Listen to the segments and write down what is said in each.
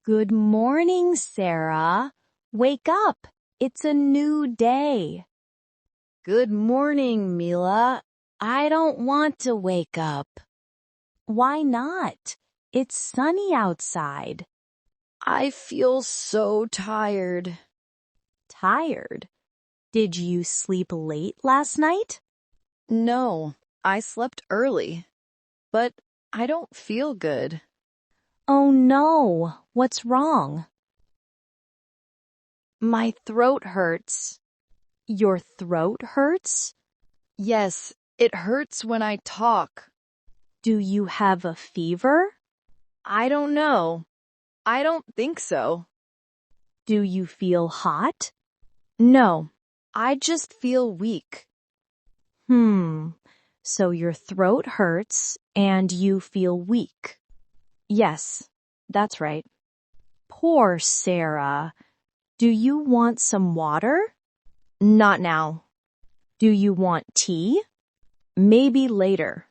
Good morning, Sarah. Wake up. It's a new day. Good morning, Mila. I don't want to wake up. Why not? It's sunny outside. I feel so tired. Tired? Did you sleep late last night? No, I slept early, but I don't feel good. Oh no, what's wrong? My throat hurts. Your throat hurts? Yes, it hurts when I talk. Do you have a fever? I don't know. I don't think so. Do you feel hot? No, I just feel weak. So your throat hurts and you feel weak. Yes, that's right. Poor Sarah. Do you want some water? Not now. Do you want tea? Maybe later.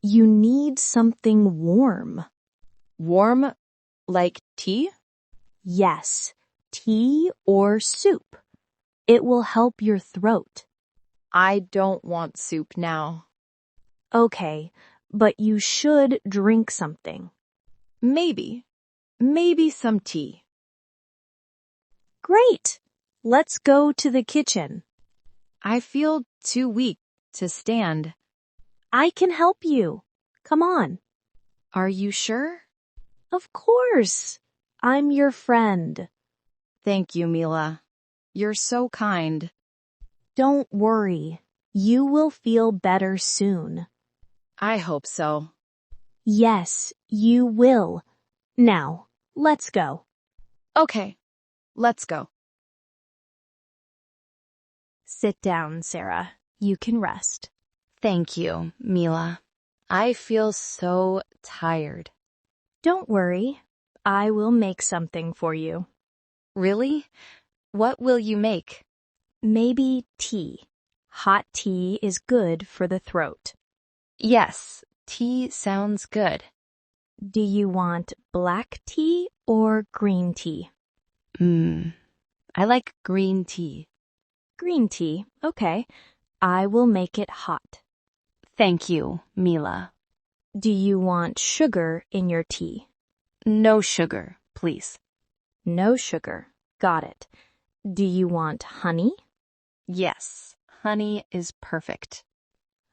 You need something warm. Warm, like tea? Yes, tea or soup. It will help your throat. I don't want soup now. Okay, but you should drink something. Maybe some tea. Great! Let's go to the kitchen. I feel too weak to stand. I can help you. Come on. Are you sure? Of course. I'm your friend. Thank you, Mila. You're so kind. Don't worry. You will feel better soon. I hope so. Yes, you will. Now, let's go. Okay, let's go. Sit down, Sarah. You can rest. Thank you, Mila. I feel so tired. Don't worry. I will make something for you. Really? What will you make? Maybe tea. Hot tea is good for the throat. Yes, tea sounds good. Do you want black tea or green tea? I like green tea. Green tea, okay. I will make it hot. Thank you, Mila. Do you want sugar in your tea? No sugar, please. No sugar. Got it. Do you want honey? Yes, honey is perfect.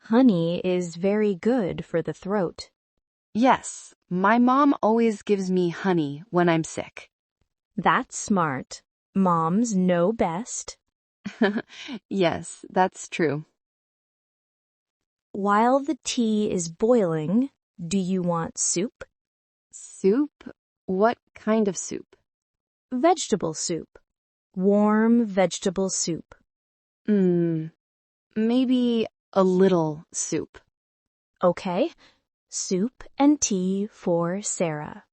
Honey is very good for the throat. Yes, my mom always gives me honey when I'm sick. That's smart. Moms know best. Yes, that's true. While the tea is boiling, do you want soup? Soup? What kind of soup? Vegetable soup. Warm vegetable soup. Maybe a little soup. Okay. Soup and tea for Sarah.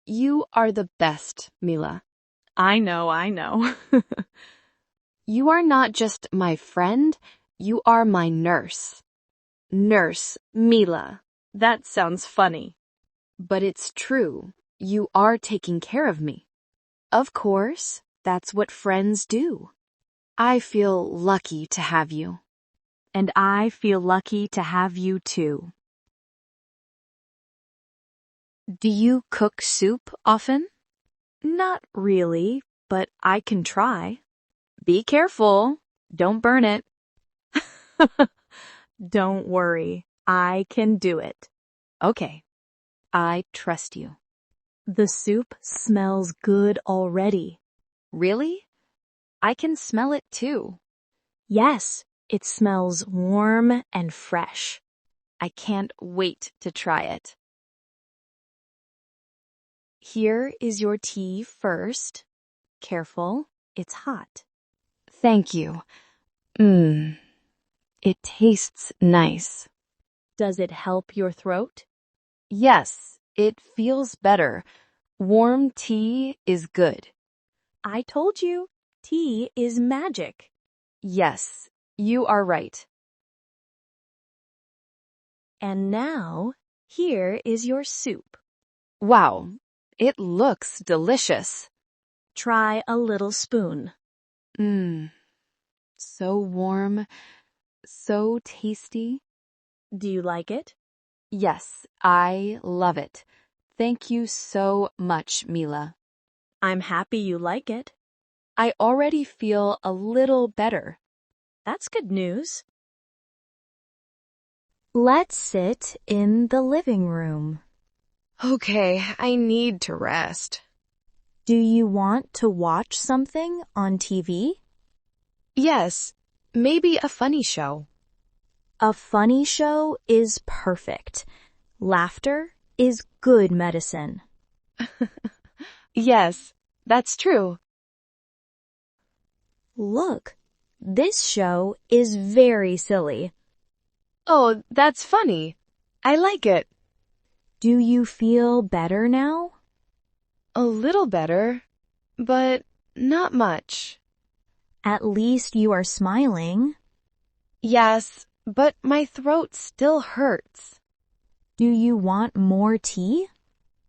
You are the best, Mila. I know. You are not just my friend, you are my nurse. Nurse Mila. That sounds funny. But it's true. You are taking care of me. Of course, that's what friends do. I feel lucky to have you. And I feel lucky to have you too. Do you cook soup often? Not really, but I can try. Be careful. Don't burn it. Don't worry, I can do it. Okay. I trust you. The soup smells good already. Really? I can smell it too. Yes, it smells warm and fresh. I can't wait to try it. Here is your tea first. Careful, it's hot. Thank you. It tastes nice. Does it help your throat? Yes, it feels better. Warm tea is good. I told you, tea is magic. Yes, you are right. And now, here is your soup. Wow, It looks delicious. Try a little spoon. So warm, so tasty. Do you like it? Yes, I love it. Thank you so much, Mila. I'm happy you like it. I already feel a little better. That's good news. Let's sit in the living room. Okay, I need to rest. Do you want to watch something on TV? Yes, maybe a funny show. A funny show is perfect. Laughter is good medicine. Yes, that's true. Look, this show is very silly. Oh, that's funny. I like it. Do you feel better now? A little better, but not much. At least you are smiling. Yes, but my throat still hurts. Do you want more tea?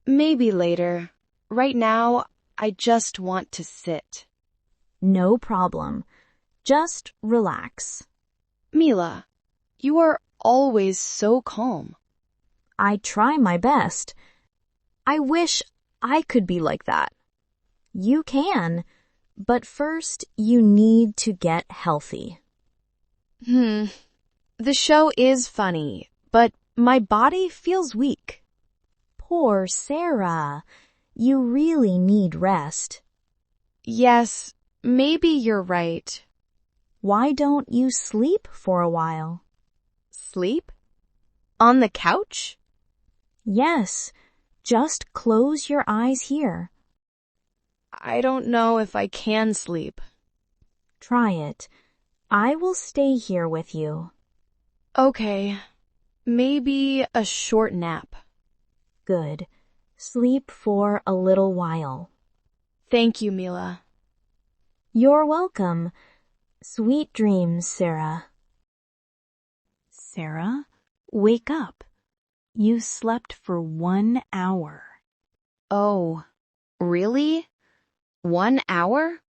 Maybe later. Right now, I just want to sit. No problem. Just relax. Mila, you are always so calm. I try my best. I wish I could be like that. You can, but first you need to get healthy. The show is funny, but my body feels weak. Poor Sarah. You really need rest. Yes, maybe you're right. Why don't you sleep for a while? Sleep? On the couch? Yes, just close your eyes here. I don't know if I can sleep. Try it. I will stay here with you. Okay, maybe a short nap. Good. Sleep for a little while. Thank you, Mila. You're welcome. Sweet dreams, Sarah. Sarah, wake up. You slept for 1 hour. Oh, really? 1 hour?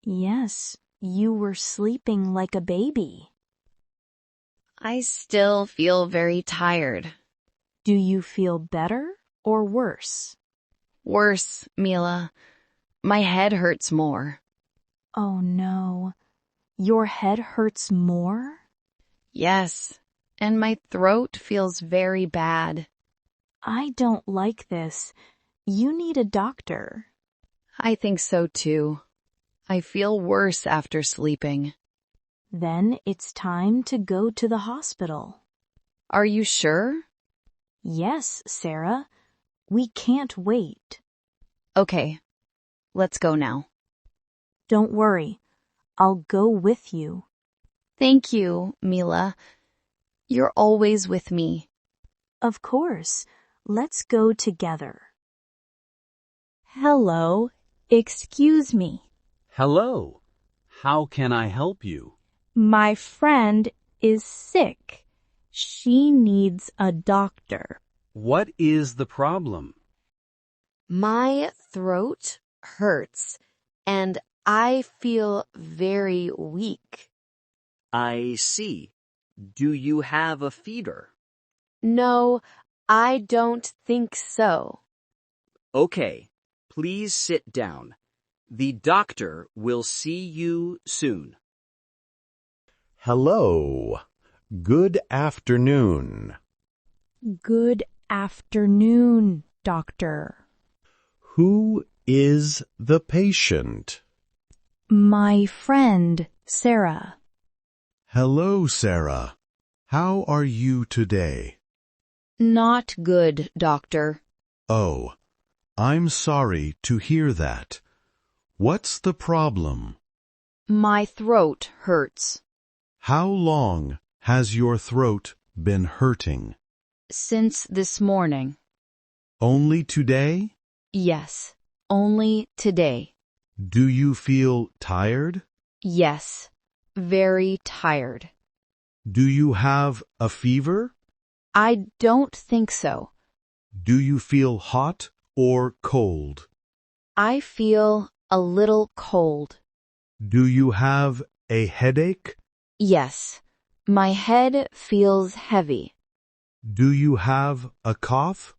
Yes, you were sleeping like a baby. I still feel very tired. Do you feel better or worse? Worse, Mila. My head hurts more. Oh no. Your head hurts more? Yes, and my throat feels very bad. I don't like this. You need a doctor. I think so too. I feel worse after sleeping. Then it's time to go to the hospital. Are you sure? Yes, Sarah. We can't wait. Okay, let's go now. Don't worry. I'll go with you. Thank you, Mila. You're always with me. Of course. Let's go together. Hello. Excuse me. Hello. How can I help you? My friend is sick. She needs a doctor. What is the problem? My throat hurts, and I feel very weak. I see. Do you have a fever? No, I don't think so. Okay, please sit down. The doctor will see you soon. Hello. Good afternoon. Good afternoon, doctor. Who is the patient? My friend, Sarah. Hello, Sarah. How are you today? Not good, doctor. Oh, I'm sorry to hear that. What's the problem? My throat hurts. How long has your throat been hurting? Since this morning. Only today? Yes, only today. Do you feel tired? Yes, very tired. Do you have a fever? I don't think so. Do you feel hot or cold? I feel a little cold. Do you have a headache? Yes, my head feels heavy. Do you have a cough?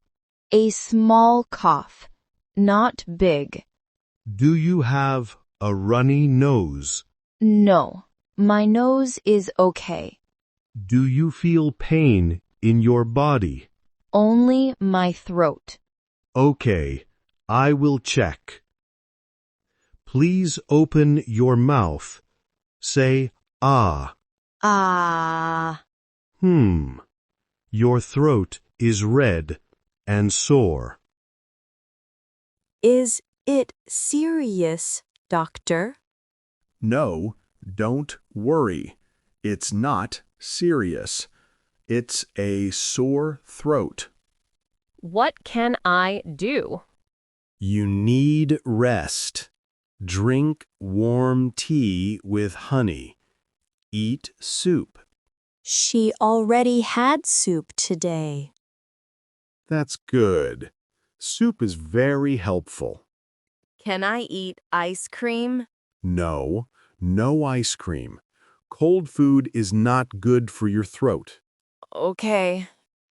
A small cough, not big. Do you have a runny nose? No, my nose is okay. Do you feel pain in your body? Only my throat. Okay, I will check. Please open your mouth. Say ah. Ah. Your throat is red and sore. Is it serious, doctor? No, don't worry. It's not serious. It's a sore throat. What can I do? You need rest. Drink warm tea with honey. Eat soup. She already had soup today. That's good. Soup is very helpful. Can I eat ice cream? No, no ice cream. Cold food is not good for your throat. Okay,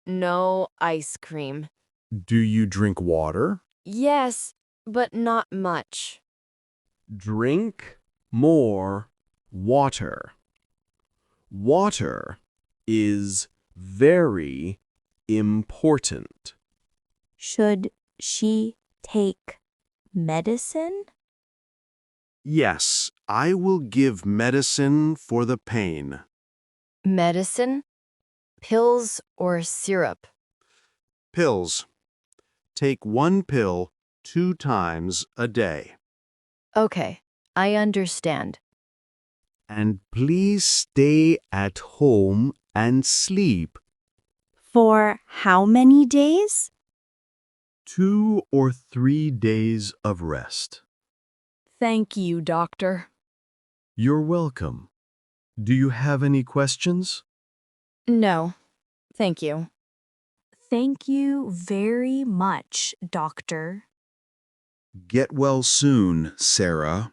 no ice cream. Do you drink water? Yes, but not much. Drink more water. Water is very important. Should she take medicine? Yes, I will give medicine for the pain. Medicine? Pills or syrup? Pills. Take 1 pill 2 times a day. Okay, I understand. And please stay at home and sleep. For how many days? 2 or 3 days of rest. Thank you, doctor. You're welcome. Do you have any questions? No, thank you. Thank you very much, doctor. Get well soon, Sarah.